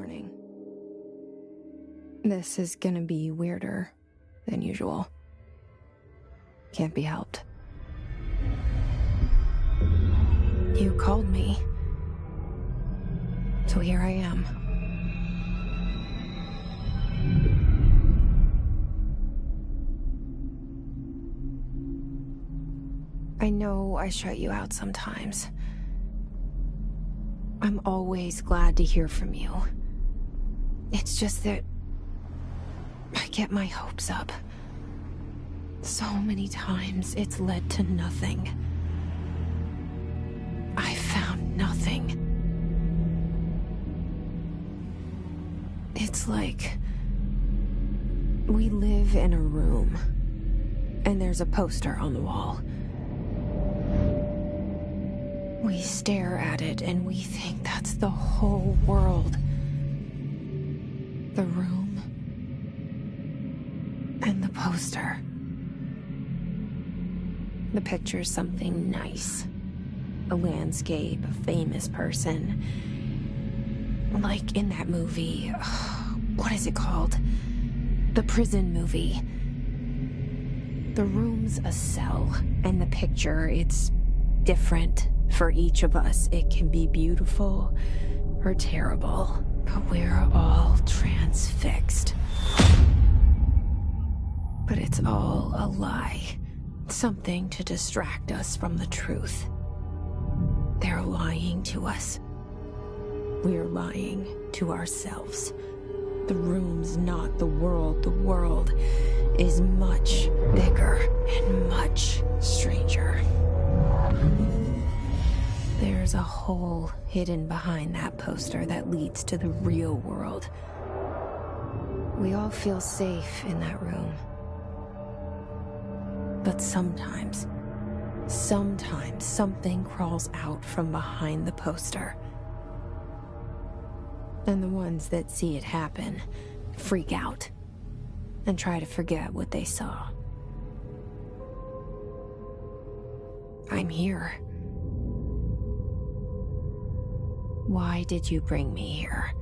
warning. This is gonna be weirder than usual. Can't be helped. You called me. So here I am. I know I shut you out sometimes. I'm always glad to hear from you. It's just that I get my hopes up. So many times it's led to nothing. I found nothing. It's like we live in a room, and there's a poster on the wall. We stare at it and we think that's the whole world. The room and the poster. The picture's something nice. A landscape, a famous person. Like in that movie, what is it called? The prison movie. The room's a cell, and the picture, it's different for each of us. It can be beautiful or terrible, but we're all transfixed. But it's all a lie. Something to distract us from the truth. They're lying to us. We're lying to ourselves. The room's not the world. The world is much bigger and much stranger. There's a hole hidden behind that poster that leads to the real world. We all feel safe in that room. But sometimes something crawls out from behind the poster. And the ones that see it happen freak out and try to forget what they saw. I'm here. Why did you bring me here?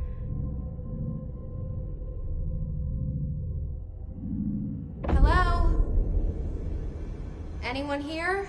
Hello? Anyone here?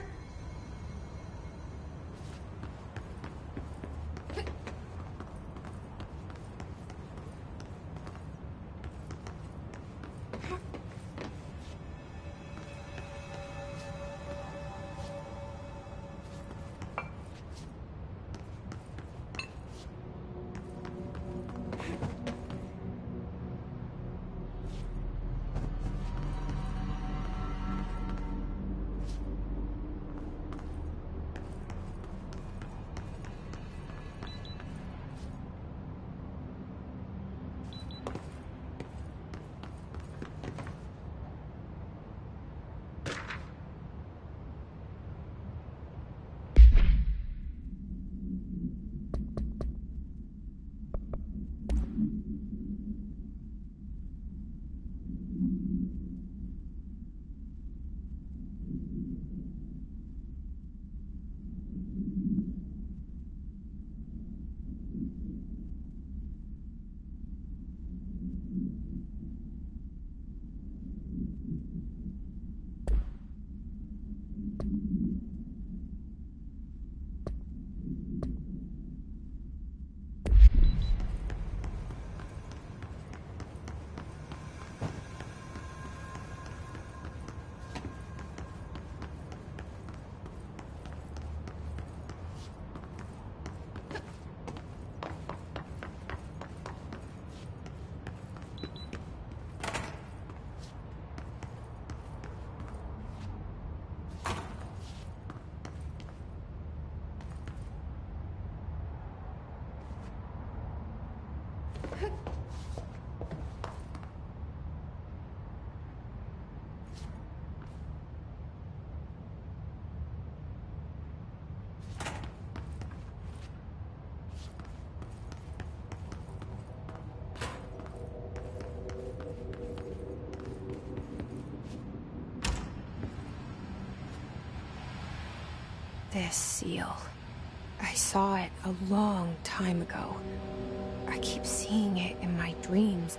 This seal. I saw it a long time ago. I keep seeing it in my dreams.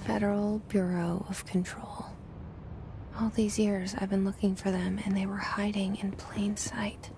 Federal Bureau of Control. All these years I've been looking for them, and they were hiding in plain sight.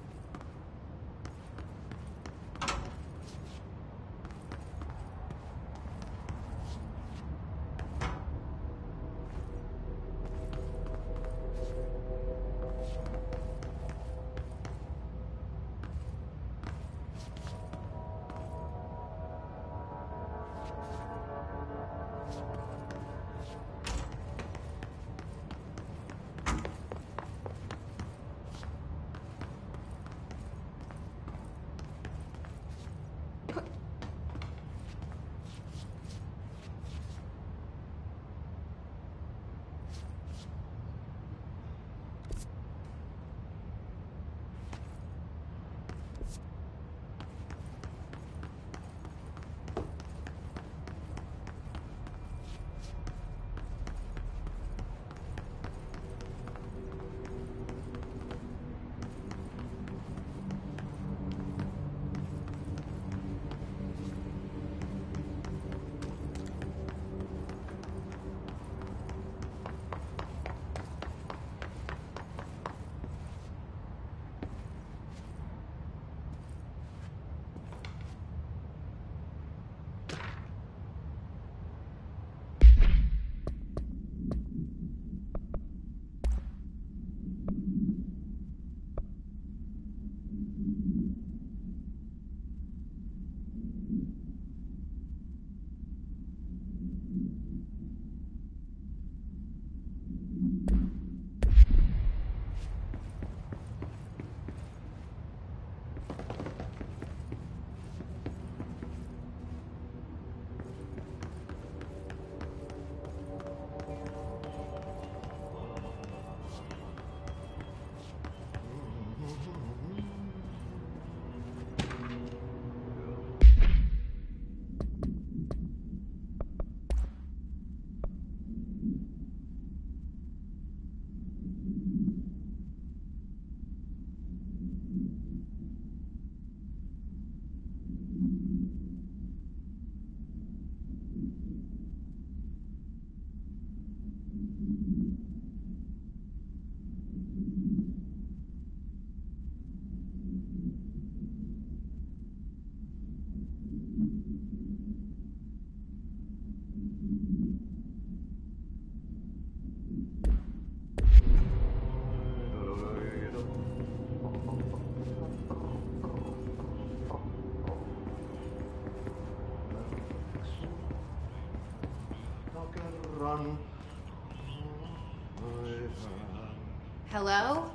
Hello?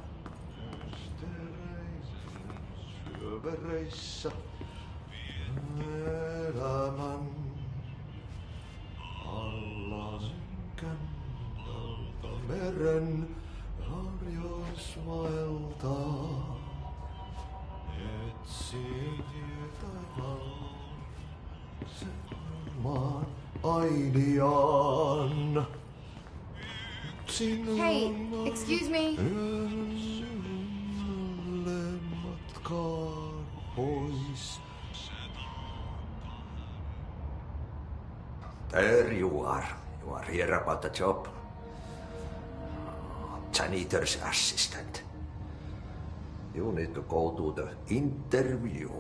Hey, excuse me. There you are. You are here about the job. Janitor's assistant. You need to go to the interview.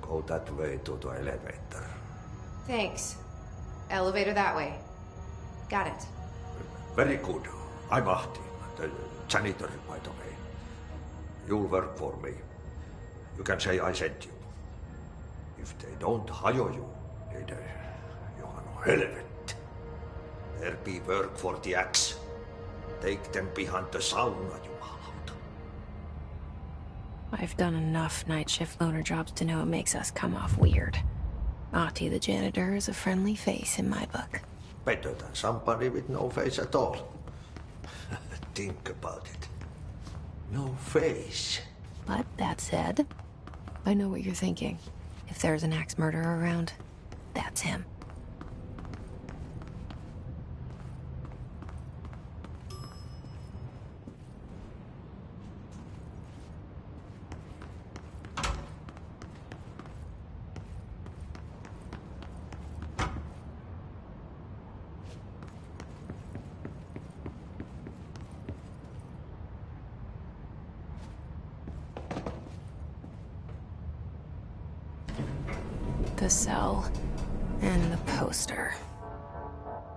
Go that way to the elevator. Thanks. Elevator that way. Got it. Very good. I'm Ahti, the janitor, by the way. You'll work for me. You can say I sent you. If they don't hire you, niin Johan helvet. There be work for the axe. Take them behind the sauna, jumalauta. I've done enough night shift loner jobs to know it makes us come off weird. Ahti the janitor is a friendly face in my book. Better than somebody with no face at all. Think about it. No face. But that said, I know what you're thinking. If there's an axe murderer around, that's him. The cell and the poster.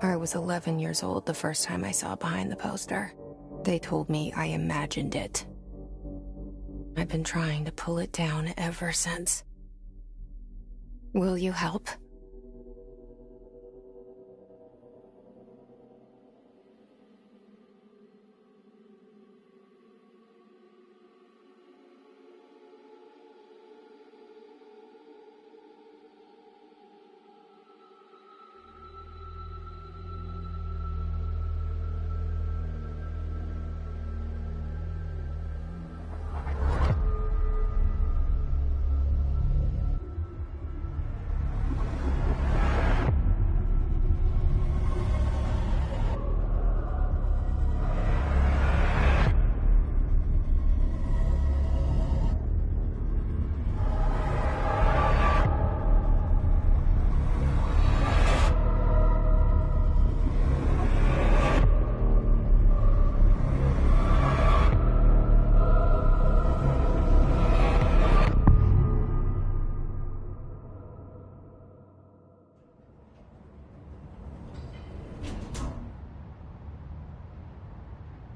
I was 11 years old the first time I saw behind the poster. They told me I imagined it. I've been trying to pull it down ever since. Will you help?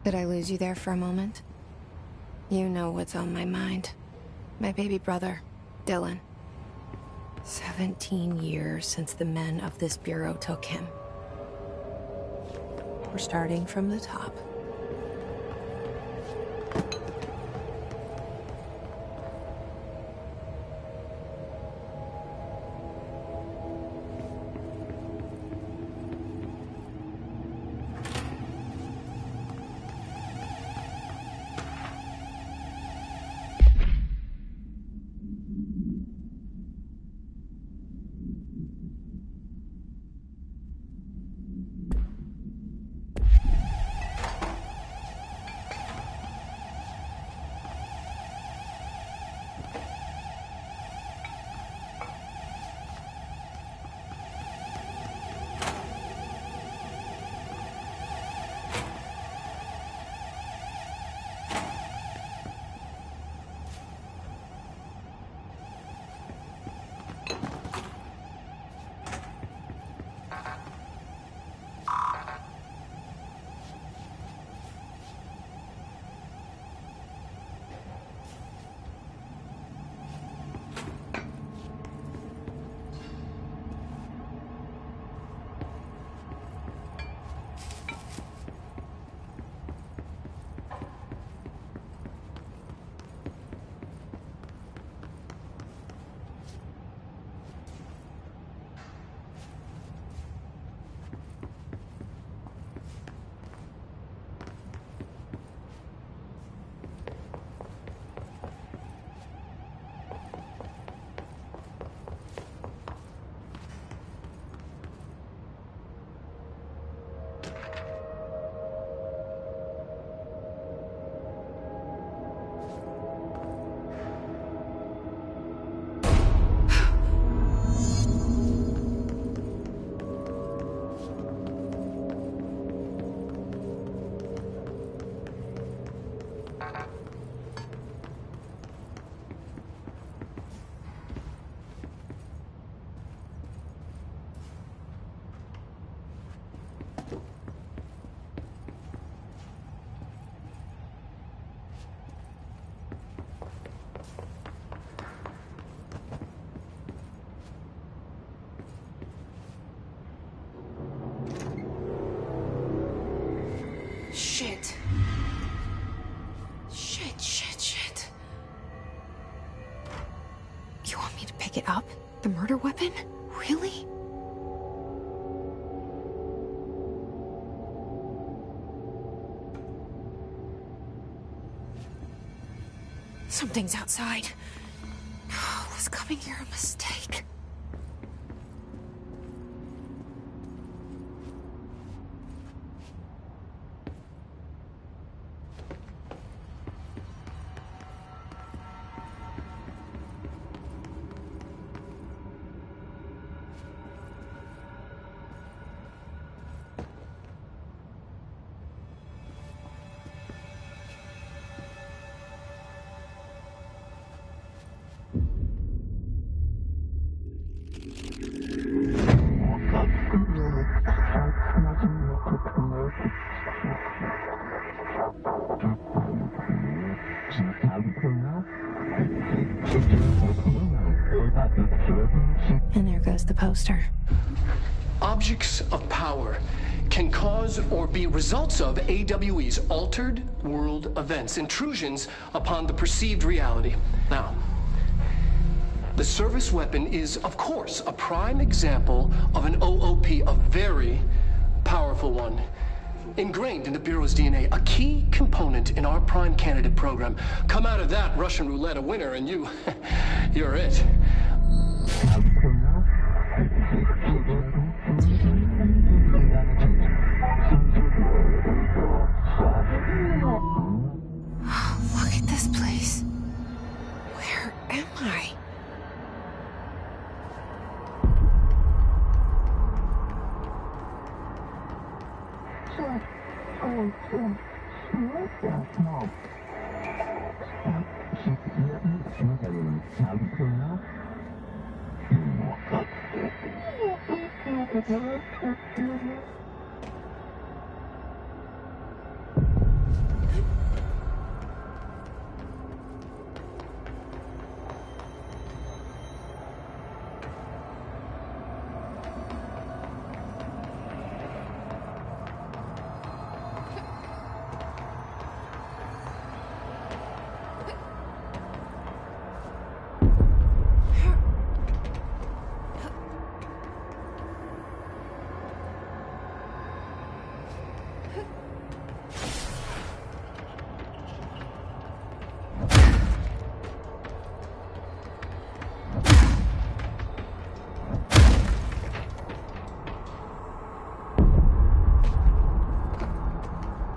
Did I lose you there for a moment? You know what's on my mind. My baby brother, Dylan. 17 years since the men of this bureau took him. We're starting from the top. pick it up? The murder weapon? Really? Something's outside. Was coming here a mistake? And there goes the poster. Objects of power can cause or be results of AWE's altered world events, intrusions upon the perceived reality. Now, the service weapon is, of course, a prime example of an OOP, a very powerful one. Ingrained in the Bureau's DNA, a key component in our prime candidate program. Come out of that Russian roulette a winner and you're it. Look at this place. Where am I?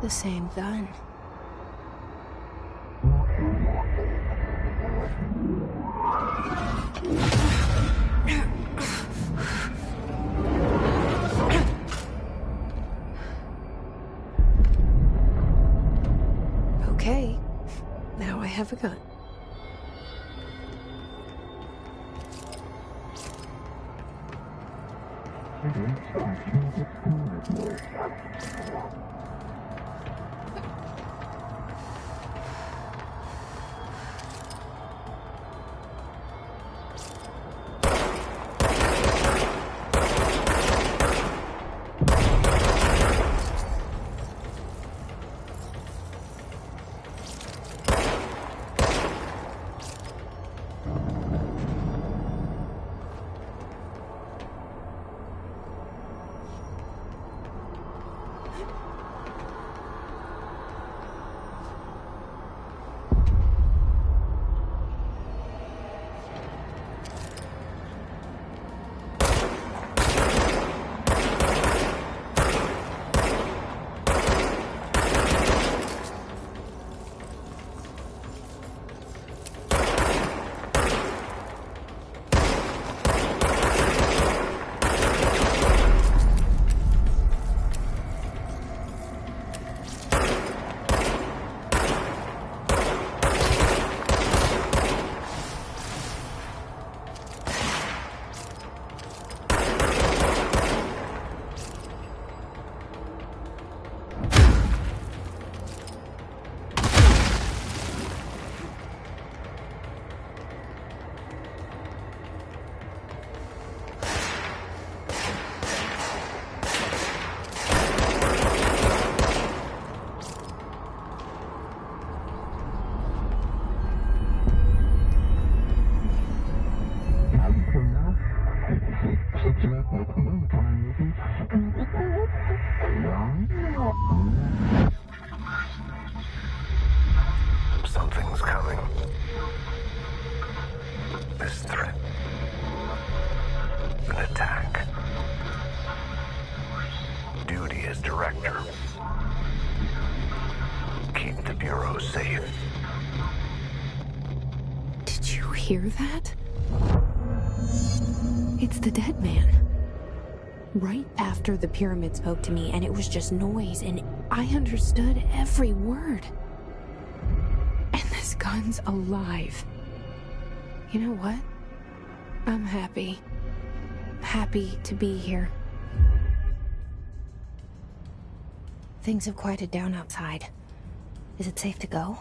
The same gun. Okay, now I have a gun. something. This threat. An attack. Duty as director. Keep the Bureau safe. Did you hear that? It's the dead man. Right after the pyramid spoke to me, and it was just noise, and I understood every word. And this gun's alive. You know what? I'm happy. Happy to be here. Things have quieted down outside. Is it safe to go?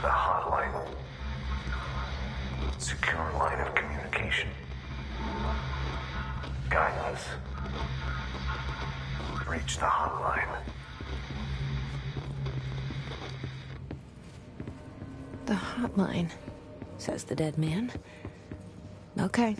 The hotline. Secure line of communication. Guidance. Reach the hotline. The hotline, says the dead man. Okay.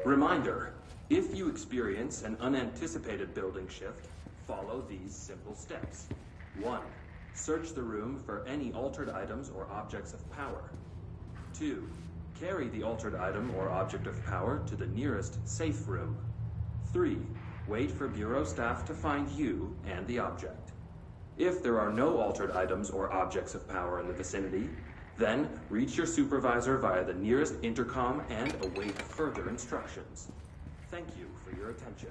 Reminder, if you experience an unanticipated building shift, follow these simple steps. 1. Search the room for any altered items or objects of power. 2. Carry the altered item or object of power to the nearest safe room. 3. Wait for Bureau staff to find you and the object. If there are no altered items or objects of power in the vicinity, then reach your supervisor via the nearest intercom and await further instructions. Thank you for your attention.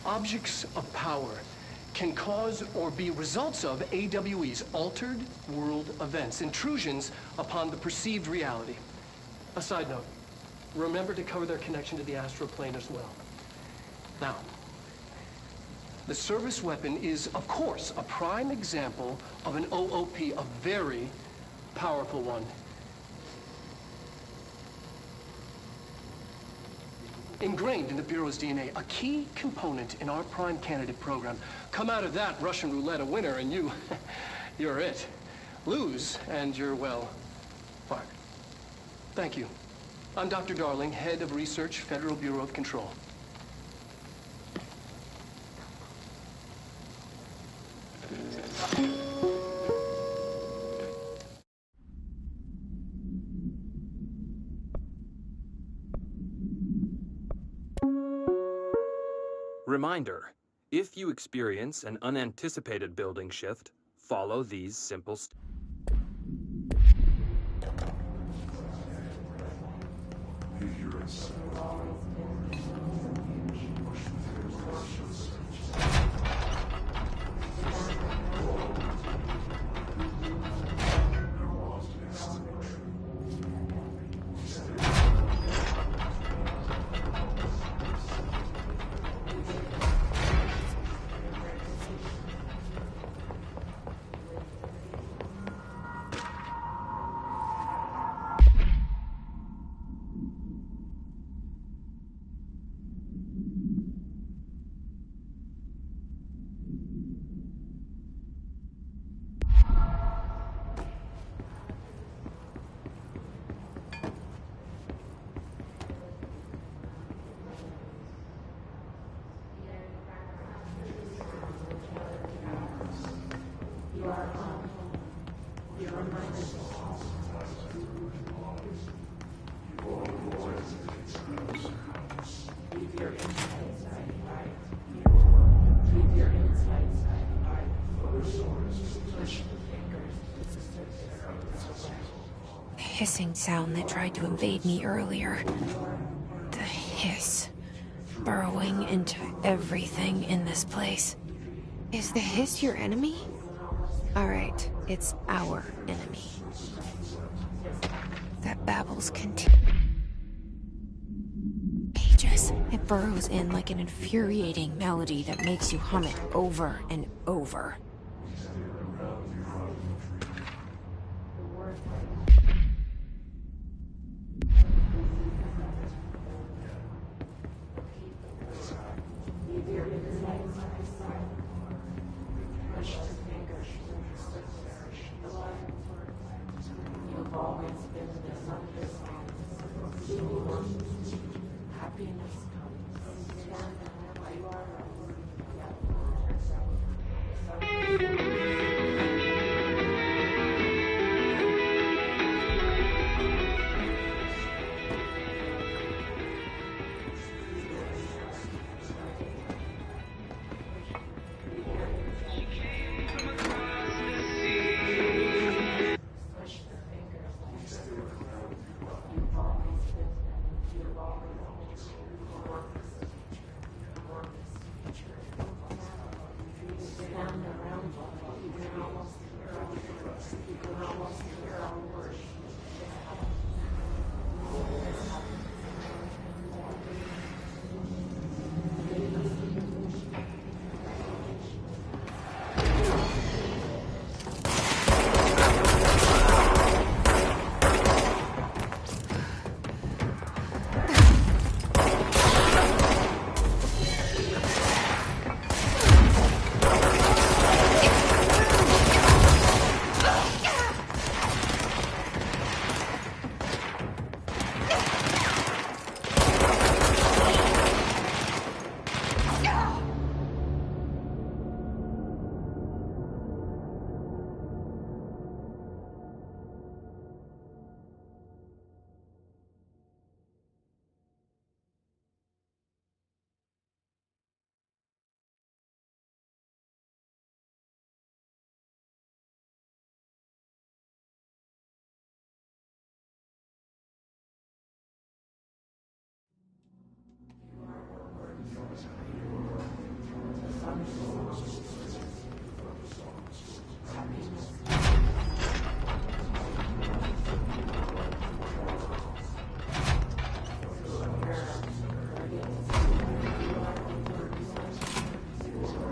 Objects of power can cause or be results of AWE's altered world events, intrusions upon the perceived reality. A side note, remember to cover their connection to the astral plane as well. Now, the service weapon is, of course, a prime example of an OOP, a very powerful one. Ingrained in the Bureau's DNA, a key component in our prime candidate program. Come out of that Russian roulette a winner and you're it. Lose and you're, well, fucked. Thank you. I'm Dr. Darling, head of research, Federal Bureau of Control. Reminder, if you experience an unanticipated building shift, follow these simple steps. Hissing sound that tried to invade me earlier. The hiss. Burrowing into everything in this place. Is the hiss your enemy? Alright, it's our enemy. That babbles contagious. It It burrows in like an infuriating melody that makes you hum it over and over.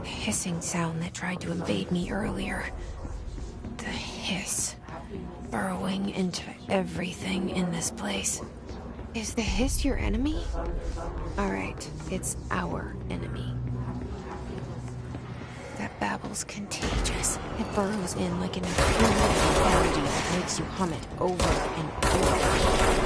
Hissing sound that tried to invade me earlier. The hiss. Burrowing into everything in this place. Is the hiss your enemy? Alright, it's our enemy. That babble's contagious. It burrows in like an infuriating melody that makes you hum it over and over.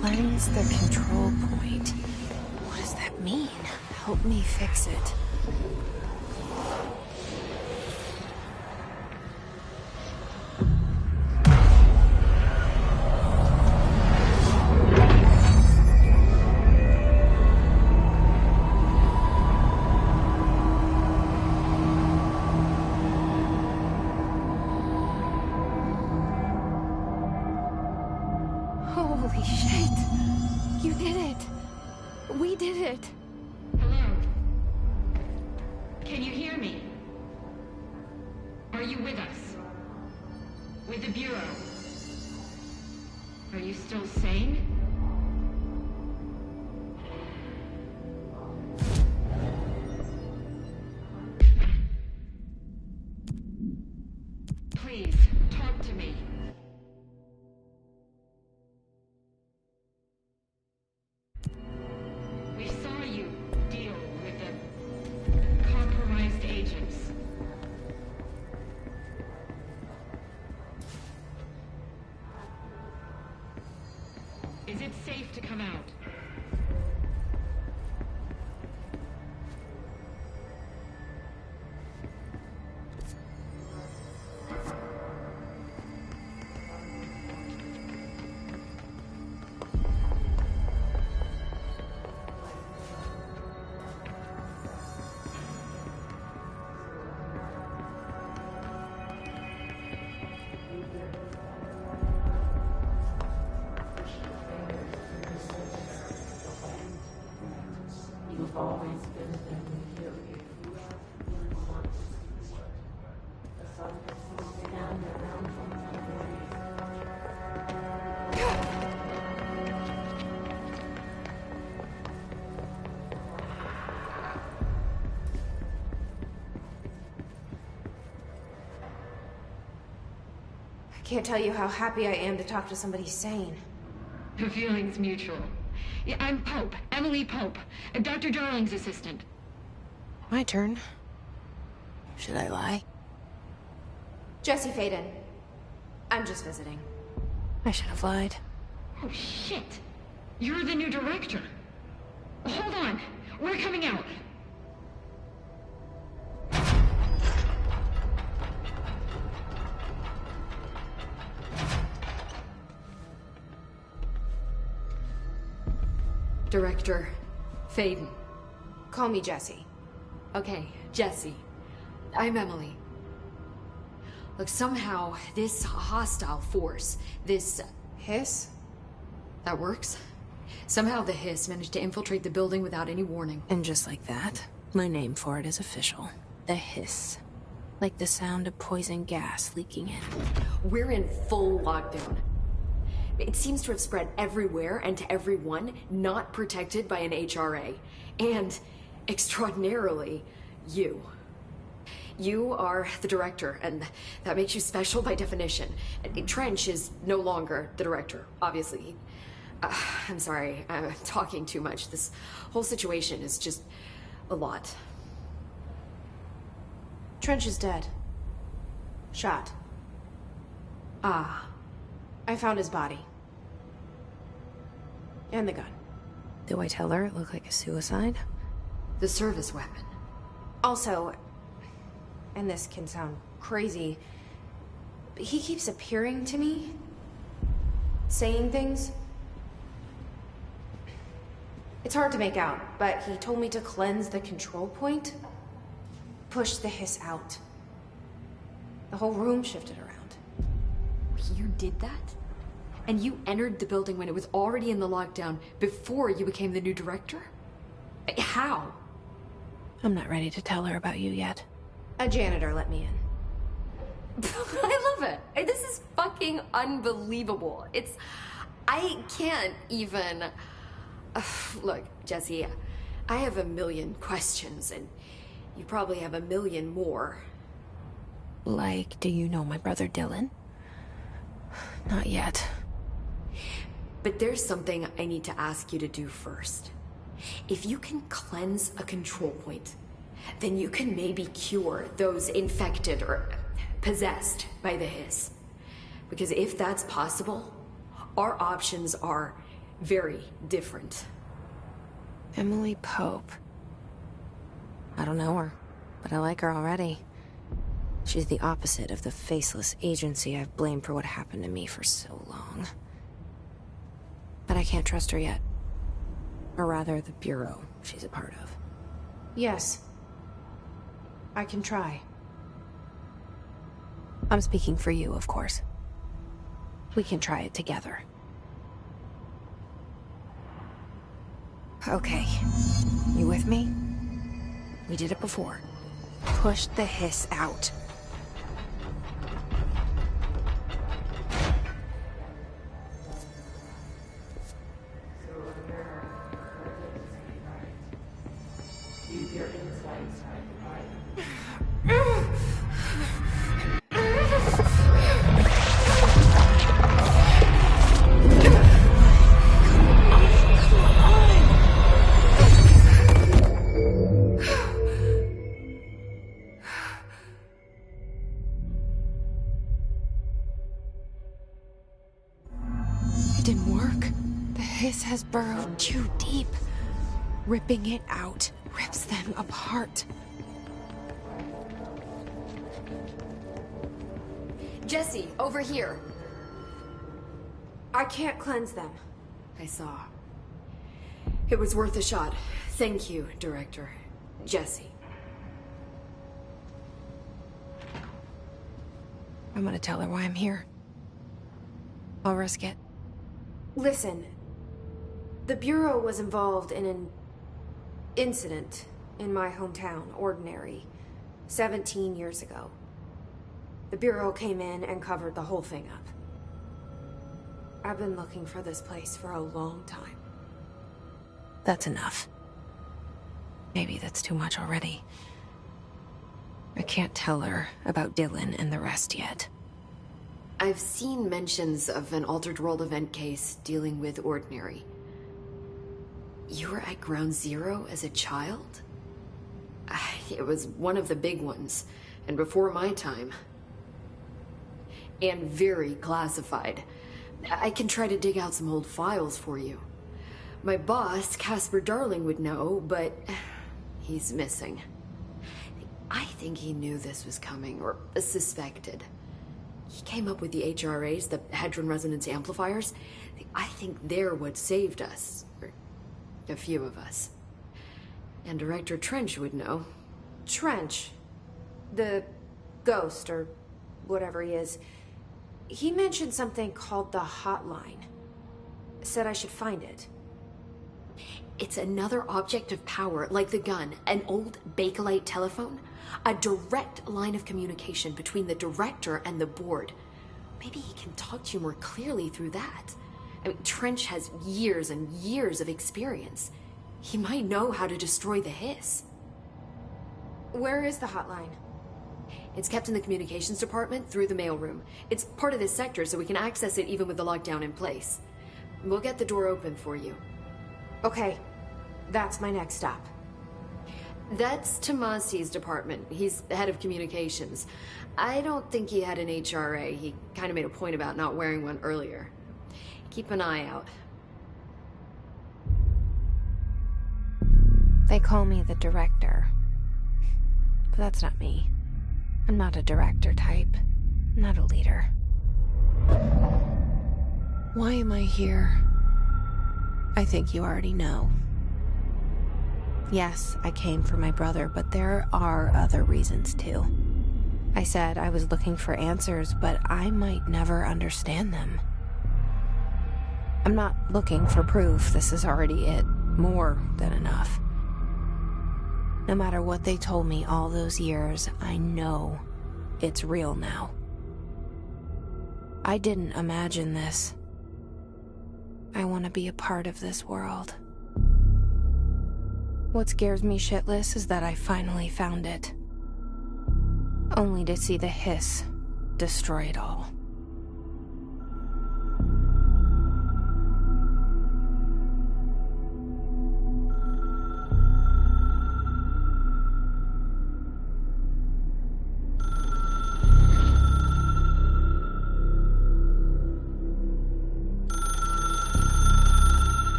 Cleanse the control point. What does that mean? Help me fix it. Holy shit! You did it! We did it! Hello? Can you hear me? Are you with us? With the Bureau? Are you still sane? Please, talk to me. We saw you deal with the compromised agents. Is it safe to come out? Can't tell you how happy I am to talk to somebody sane. The feeling's mutual. Yeah, I'm Pope, Emily Pope, Dr. Darling's assistant. My turn. Should I lie? Jesse Faden. I'm just visiting. I should have lied. Oh, shit. You're the new director. Hold on. We're coming out. Director Faden. Call me Jesse. Okay, Jesse. I'm Emily. Look, somehow this hostile force, this... Hiss? That works? Somehow the hiss managed to infiltrate the building without any warning. And just like that, my name for it is official. The hiss. Like the sound of poison gas leaking in. We're in full lockdown. It seems to have spread everywhere and to everyone not protected by an HRA. And, extraordinarily, you. You are the director, and that makes you special by definition. Trench is no longer the director, obviously. I'm sorry, I'm talking too much. This whole situation is just a lot. Trench is dead. Shot. Ah. I found his body. And the gun. Do I tell her it looked like a suicide? The service weapon. Also, and this can sound crazy, but he keeps appearing to me. Saying things. It's hard to make out, but he told me to cleanse the control point. Push the hiss out. The whole room shifted around. You did that? And you entered the building when it was already in the lockdown before you became the new director? How? I'm not ready to tell her about you yet. A janitor let me in. I love it. This is fucking unbelievable. I can't even... Look, Jesse, I have a million questions, and you probably have a million more. Like, do you know my brother Dylan? Not yet. But there's something I need to ask you to do first. If you can cleanse a control point, then you can maybe cure those infected or possessed by the hiss. Because if that's possible, our options are very different. Emily Pope. I don't know her, but I like her already. She's the opposite of the faceless agency I've blamed for what happened to me for so long. But I can't trust her yet. Or rather, the bureau she's a part of. Yes. I can try. I'm speaking for you, of course. We can try it together. Okay. You with me? We did it before. Push the hiss out. Has burrowed too deep. Ripping it out rips them apart. Jesse, over here. I can't cleanse them. I saw. It was worth a shot. Thank you, Director. Jesse. I'm gonna tell her why I'm here. I'll risk it. Listen. The Bureau was involved in an incident in my hometown, Ordinary, 17 years ago. The Bureau came in and covered the whole thing up. I've been looking for this place for a long time. That's enough. Maybe that's too much already. I can't tell her about Dylan and the rest yet. I've seen mentions of an altered world event case dealing with Ordinary. You were at Ground Zero as a child? It was one of the big ones, and before my time. And very classified. I can try to dig out some old files for you. My boss, Casper Darling, would know, but he's missing. I think he knew this was coming, or suspected. He came up with the HRAs, the Hadron Resonance Amplifiers. I think they're what saved us. Or a few of us. And Director Trench would know. Trench? The ghost, or whatever he is. He mentioned something called the Hotline. Said I should find it. It's another object of power, like the gun, an old Bakelite telephone. A direct line of communication between the director and the board. Maybe he can talk to you more clearly through that. I mean, Trench has years and years of experience. He might know how to destroy the hiss. Where is the hotline? It's kept in the communications department through the mailroom. It's part of this sector, so we can access it even with the lockdown in place. We'll get the door open for you. Okay, that's my next stop. That's Tomasi's department. He's the head of communications. I don't think he had an HRA. He kind of made a point about not wearing one earlier. Keep an eye out. They call me the director. But that's not me. I'm not a director type. I'm not a leader. Why am I here? I think you already know. Yes, I came for my brother, but there are other reasons too. I said I was looking for answers, but I might never understand them. I'm not looking for proof. This is already it. More than enough. No matter what they told me all those years, I know it's real now. I didn't imagine this. I want to be a part of this world. What scares me shitless is that I finally found it. Only to see the hiss destroy it all.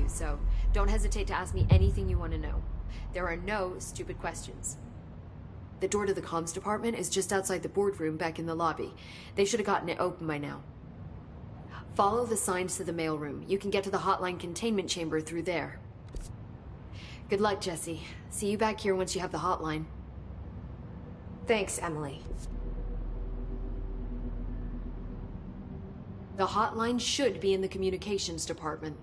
So don't hesitate to ask me anything you want to know. There are no stupid questions. The door to the comms department is just outside the boardroom back in the lobby. They should have gotten it open by now. Follow the signs to the mailroom. You can get to the hotline containment chamber through there. Good luck, Jesse. See you back here once you have the hotline. Thanks, Emily. The hotline should be in the communications department.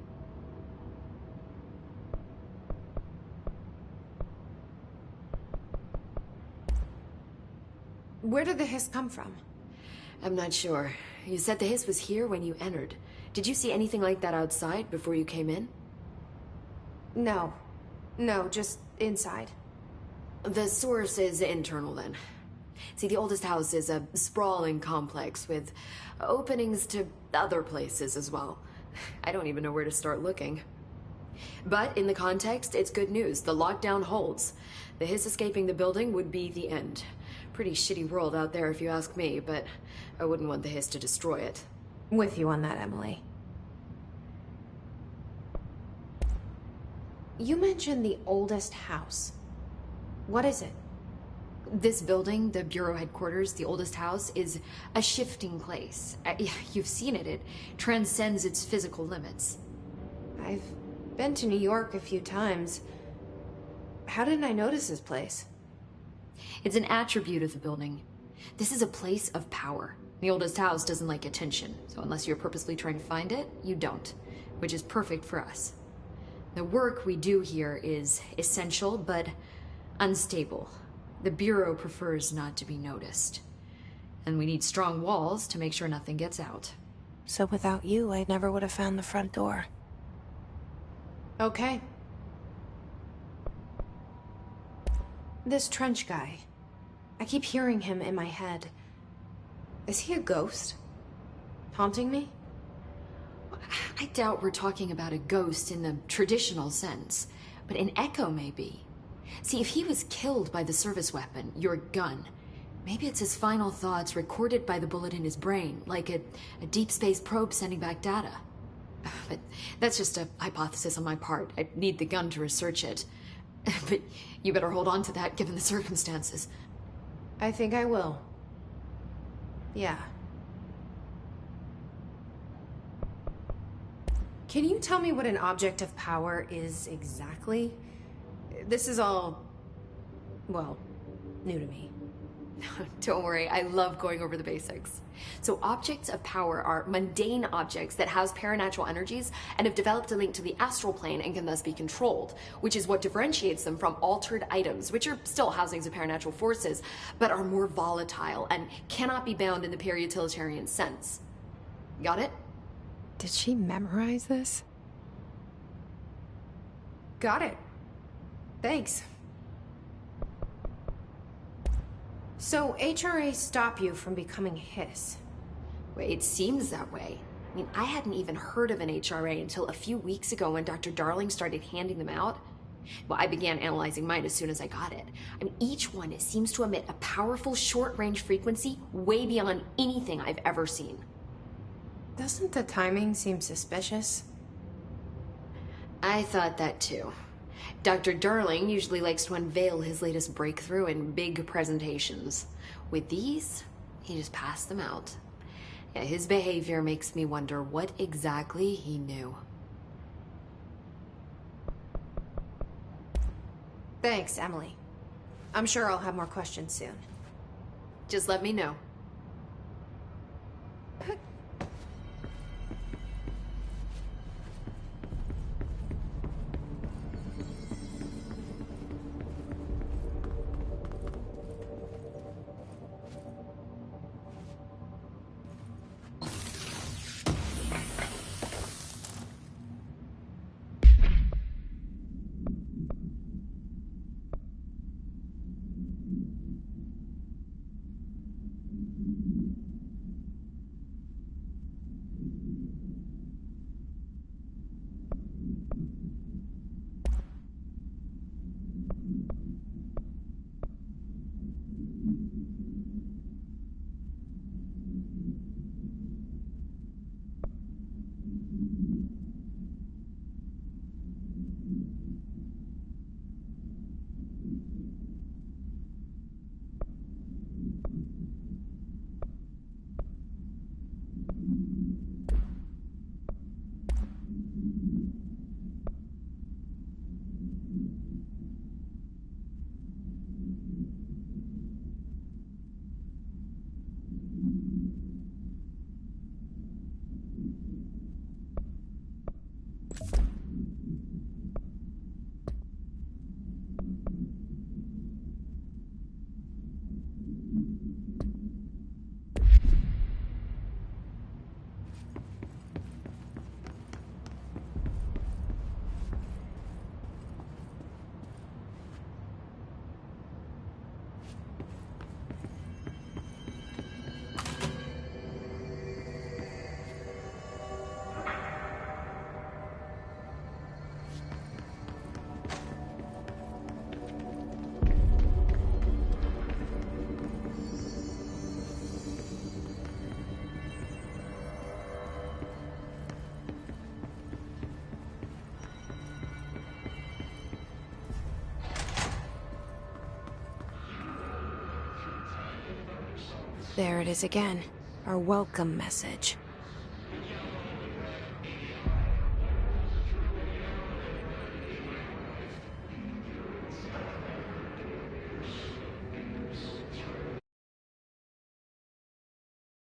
Where did the hiss come from? I'm not sure. You said the hiss was here when you entered. Did you see anything like that outside before you came in? No. No, just inside. The source is internal then. See, the oldest house is a sprawling complex with openings to other places as well. I don't even know where to start looking. But in the context, it's good news. The lockdown holds. The hiss escaping the building would be the end. Pretty shitty world out there if you ask me, but I wouldn't want the hiss to destroy it. With you on that, Emily. You mentioned the oldest house. What is it? This building, the Bureau headquarters, the oldest house, is a shifting place. You've seen it. It transcends its physical limits. I've been to New York a few times. How didn't I notice this place? It's an attribute of the building. This is a place of power. The oldest house doesn't like attention, so unless you're purposely trying to find it, you don't, which is perfect for us. The work we do here is essential, but unstable. The Bureau prefers not to be noticed. And we need strong walls to make sure nothing gets out. So without you, I never would have found the front door. Okay, This trench guy. I keep hearing him in my head. Is he a ghost? Haunting me? I doubt we're talking about a ghost in the traditional sense, but an echo maybe. See, if he was killed by the service weapon, your gun, maybe it's his final thoughts recorded by the bullet in his brain, like a deep space probe sending back data. But that's just a hypothesis on my part. I need the gun to research it. But you better hold on to that given the circumstances. I think I will. Yeah. Can you tell me what an object of power is exactly? This is all, well, new to me. Don't worry, I love going over the basics. So objects of power are mundane objects that house paranatural energies and have developed a link to the astral plane and can thus be controlled, which is what differentiates them from altered items, which are still housings of paranatural forces, but are more volatile and cannot be bound in the pure utilitarian sense. Got it? Did she memorize this? Got it. Thanks. So HRA stop you from becoming his? Well, it seems that way. I mean, I hadn't even heard of an HRA until a few weeks ago when Dr. Darling started handing them out. Well, I began analyzing mine as soon as I got it. I mean, each one seems to emit a powerful short-range frequency way beyond anything I've ever seen. Doesn't the timing seem suspicious? I thought that too. Dr. Darling usually likes to unveil his latest breakthrough in big presentations. With these, he just passed them out. Yeah, his behavior makes me wonder what exactly he knew. Thanks, Emily. I'm sure I'll have more questions soon. Just let me know. There it is again. Our welcome message.